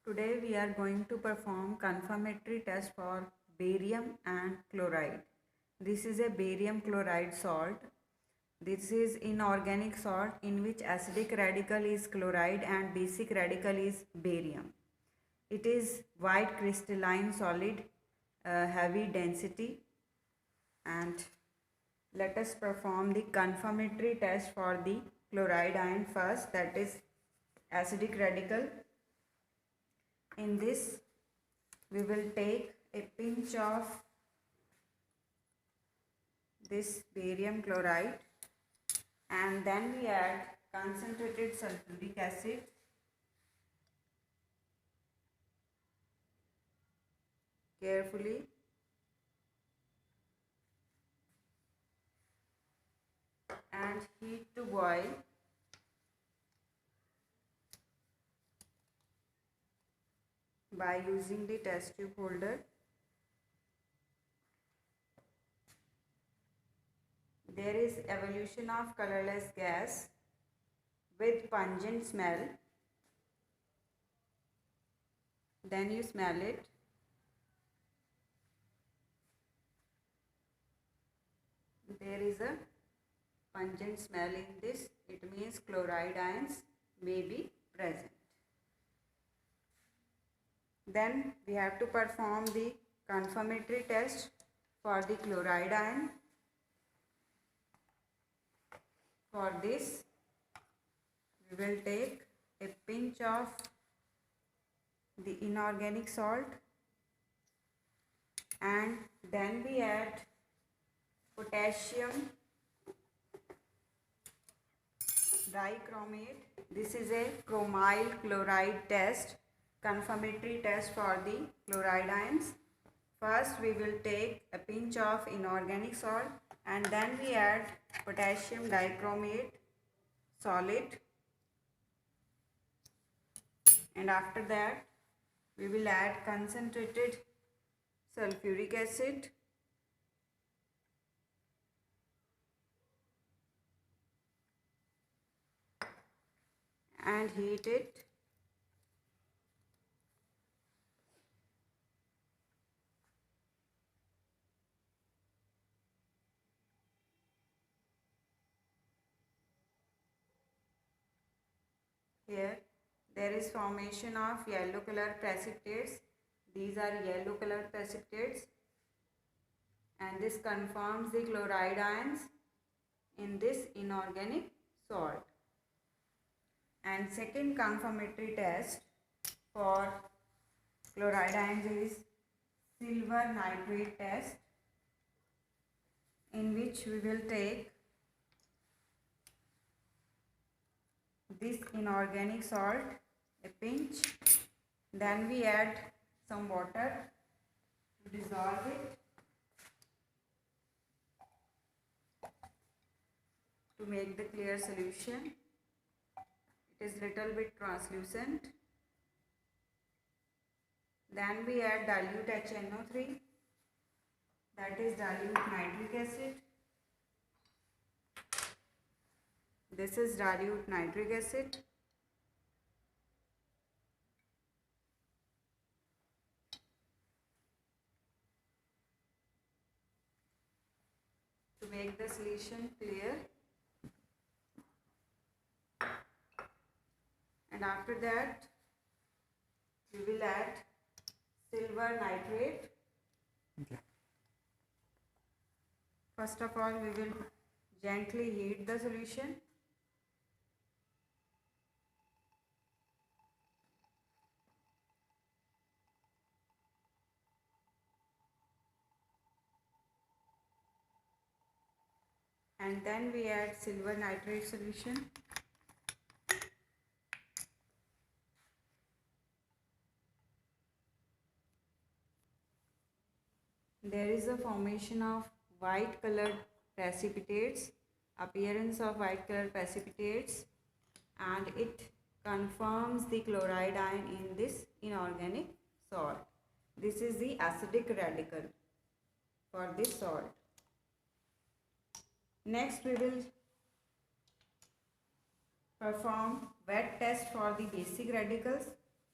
Today we are going to perform confirmatory test for barium and chloride. This is a barium chloride salt. This is inorganic salt in which acidic radical is chloride and basic radical is barium. It is white crystalline solid, heavy density, and let us perform the confirmatory test for the chloride ion first, that is acidic radical. In this we will take a pinch of this barium chloride and then we add concentrated sulfuric acid carefully and heat to boil. By using the test tube holder, there is evolution of colorless gas with pungent smell. Then you smell it. There is a pungent smell in this. It means chloride ions may be present. Then we have to perform the confirmatory test for the chloride ion. For this, we will take a pinch of the inorganic salt and then we add potassium dichromate. This is a chromyl chloride test, confirmatory test for the chloride ions. First we will take a pinch of inorganic salt and then we add potassium dichromate solid, and after that we will add concentrated sulfuric acid and heat it. Here there is formation of yellow color precipitates. These are yellow color precipitates and this confirms the chloride ions in this inorganic salt. And second confirmatory test for chloride ions is silver nitrate test, in which we will take this inorganic salt, a pinch, then we add some water to dissolve it to make the clear solution. It is little bit translucent. Then we add dilute HNO3, that is dilute nitric acid. This is dilute nitric acid. To make the solution clear. And after that we will add silver nitrate. Okay. First of all we will gently heat the solution. And then we add silver nitrate solution. There is a formation of white colored precipitates, appearance of white colored precipitates, and it confirms the chloride ion in this inorganic salt. This is the acidic radical for this salt. Next we will perform wet test for the basic radicals.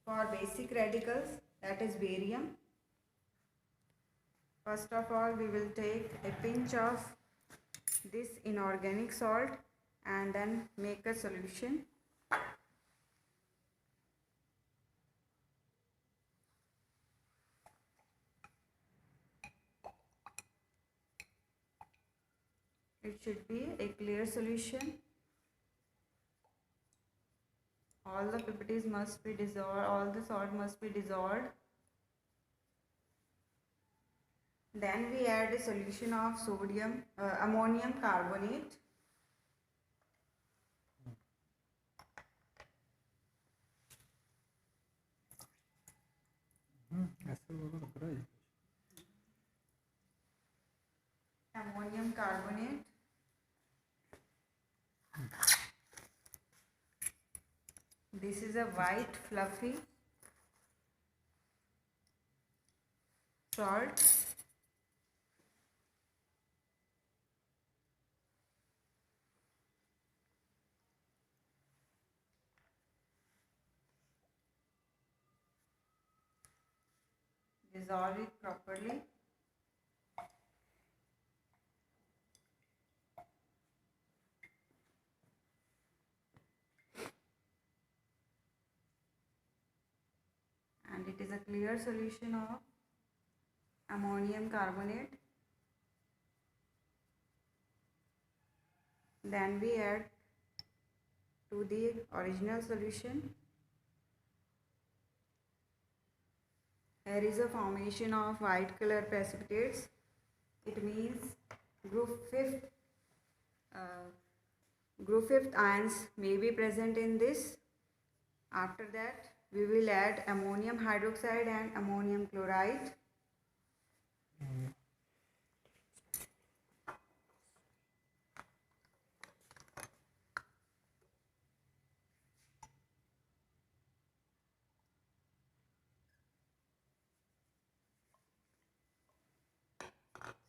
for basic radicals, that is barium. First of all, we will take a pinch of this inorganic salt and then make a solution. It should be a clear solution. All the pipetties must be dissolved, all the salt must be dissolved. Then we add a solution of ammonium carbonate. Ammonium carbonate. This is a white fluffy salt. Dissolve it properly. And it is a clear solution of ammonium carbonate. Then we add to the original solution. Here is a formation of white color precipitates. It means group fifth ions may be present in this. After that, we will add ammonium hydroxide and ammonium chloride.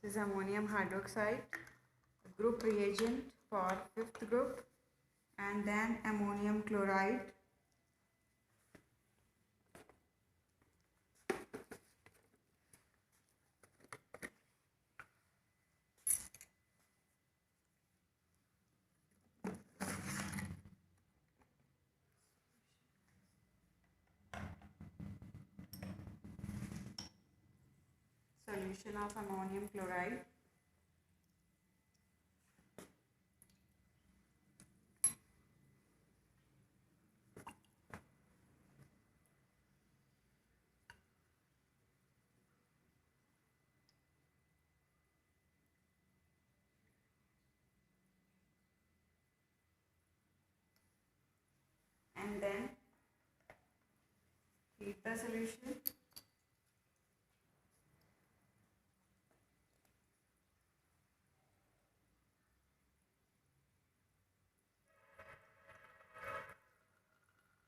This is ammonium hydroxide, group reagent for fifth group, and then ammonium chloride. Solution of ammonium chloride. And then heat the solution.